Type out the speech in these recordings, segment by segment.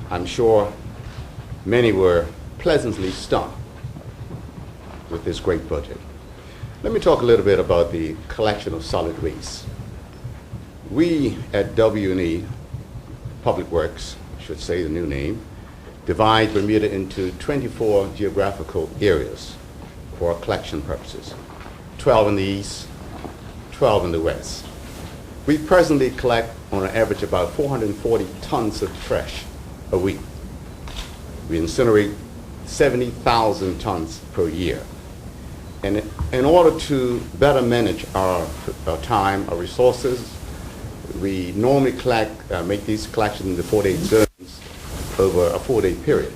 I'm sure many were pleasantly stunned with this great budget. Let me talk a little bit about the collection of solid waste. We at W&E, Public Works, I should say the new name, divide Bermuda into 24 geographical areas for collection purposes, 12 in the east, 12 in the west. We presently collect on an average about 440 tons of trash a week. We incinerate 70,000 tons per year. And in order to better manage our time, our resources, we normally make these collections in the 4-day zones over a 4-day period.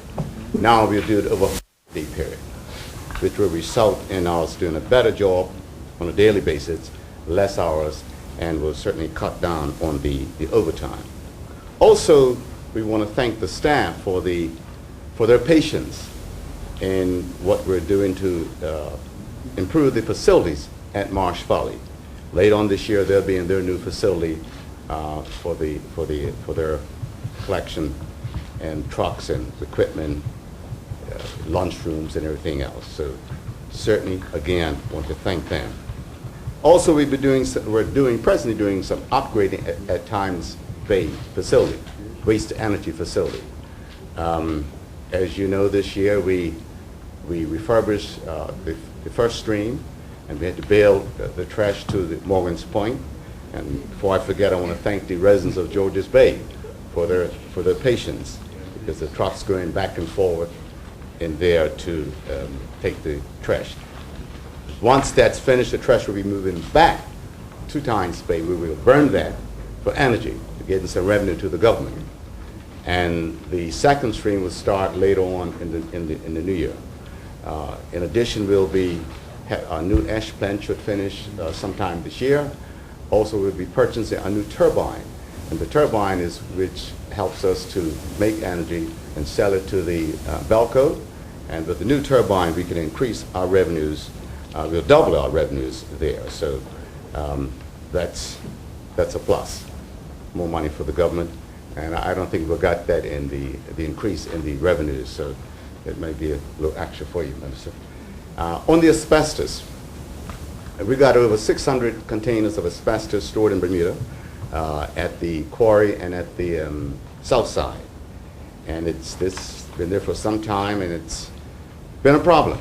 Now we'll do it over a 4-day period, which will result in us doing a better job on a daily basis, less hours, and will certainly cut down on the overtime. Also, we want to thank the staff for their patience in what we're doing to improve the facilities at Marsh Valley. Later on this year, they'll be in their new facility for their collection and trucks and equipment, lunchrooms and everything else. So certainly, again, want to thank them. Also, we're presently doing some upgrading at Times Bay facility, waste to energy facility. As you know, this year we refurbished the first stream, and we had to bail the trash to the Morgan's Point. And before I forget, I want to thank the residents of Georges Bay for their patience, because the trucks going back and forward in there to take the trash. Once that's finished, the trash will be moving back to Times Bay. We will burn that for energy to get some revenue to the government. And the second stream will start later on in the new year. In addition, our new ash plant should finish sometime this year. Also, we'll be purchasing a new turbine, and the turbine is which helps us to make energy and sell it to the Belco. And with the new turbine, we can increase our revenues. We'll double our revenues there. So that's a plus. More money for the government. And I don't think we got that in the increase in the revenues, so it may be a little extra for you, Minister. On the asbestos, we got over 600 containers of asbestos stored in Bermuda at the quarry and at the south side. And it's been there for some time, and it's been a problem.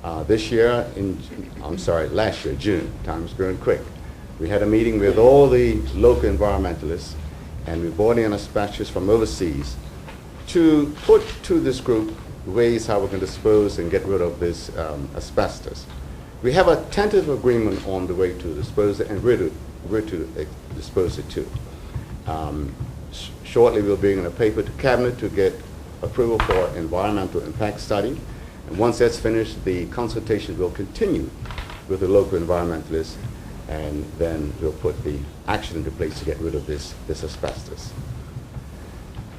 Last year, June, time's going quick. We had a meeting with all the local environmentalists, and we brought in asbestos from overseas to put to this group ways how we can dispose and get rid of this asbestos. We have a tentative agreement on the way to dispose it and where to dispose it to. Shortly we'll bring in a paper to Cabinet to get approval for environmental impact study. And once that's finished, the consultation will continue with the local environmentalists, and then we'll put the action into place to get rid of this asbestos.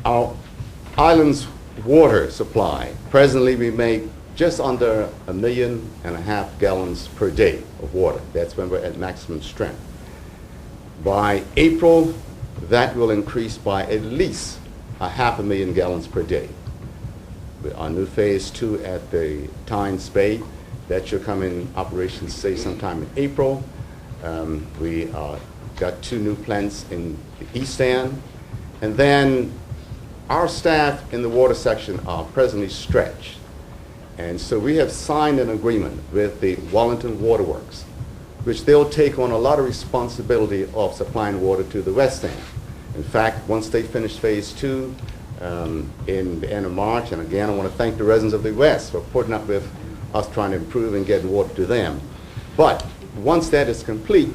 Our island's water supply, presently we make just under 1.5 million gallons per day of water. That's when we're at maximum strength. By April, that will increase by at least 500,000 gallons per day. With our new phase 2 at the Times Bay, that should come in operation, say, sometime in April. We got 2 new plants in the East End. And then our staff in the water section are presently stretched. And so we have signed an agreement with the Wellington Waterworks, which they'll take on a lot of responsibility of supplying water to the West End. In fact, once they finish phase 2 in the end of March, and again, I want to thank the residents of the West for putting up with us trying to improve and get water to them. But once that is complete,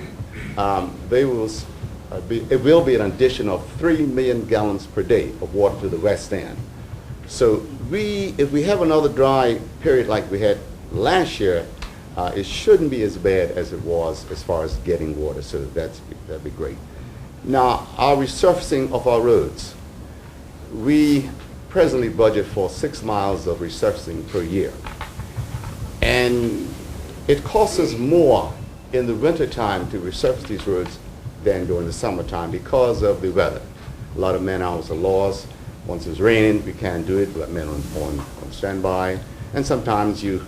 it will be an addition of 3 million gallons per day of water to the West End. So if we have another dry period like we had last year, it shouldn't be as bad as it was as far as getting water. So that'd be great. Now, our resurfacing of our roads. We presently budget for 6 miles of resurfacing per year. And it costs us more in the wintertime to resurface these roads than during the summertime because of the weather. A lot of man hours are lost. Once it's raining, we can't do it, but men on standby. And sometimes you've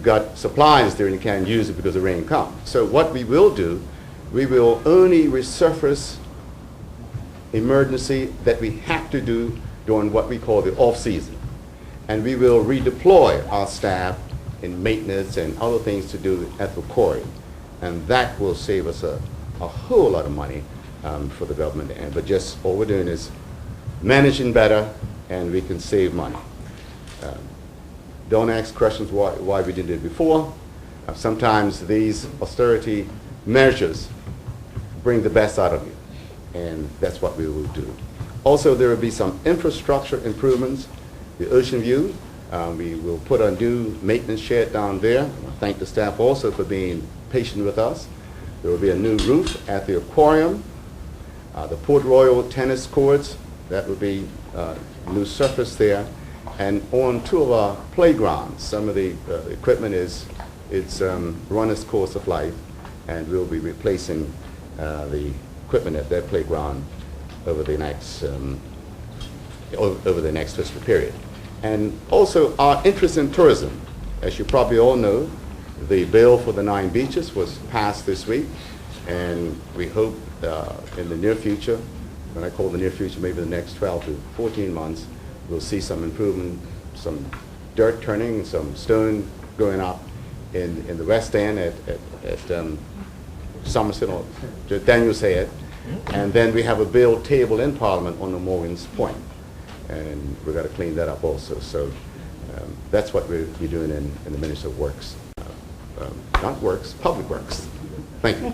got supplies there and you can't use it because the rain comes. So what we will do, we will only resurface emergency that we have to do during what we call the off-season. And we will redeploy our staff in maintenance and other things to do at the quarry. And that will save us a whole lot of money for the government. But just all we're doing is managing better, and we can save money. Don't ask questions why we didn't do it before. Sometimes these austerity measures bring the best out of you, and that's what we will do. Also, there will be some infrastructure improvements. The Ocean View, we will put a new maintenance shed down there. I thank the staff also for being patient with us. There will be a new roof at the aquarium. The Port Royal tennis courts, that will be new surface there. And on two of our playgrounds, some of the equipment it's run its course of life, and we'll be replacing the equipment at that playground over the next fiscal period. And also our interest in tourism. As you probably all know, the bill for the 9 beaches was passed this week, and we hope in the near future, when I call the near future, maybe the next 12 to 14 months, we'll see some improvement, some dirt turning, some stone going up in the West End at Somerset, or Daniel's Head. And then we have a bill tabled in Parliament on the Morgan's Point, and we've got to clean that up also. So that's what we're doing in the Ministry of Works. Not Works, Public Works. Thank you.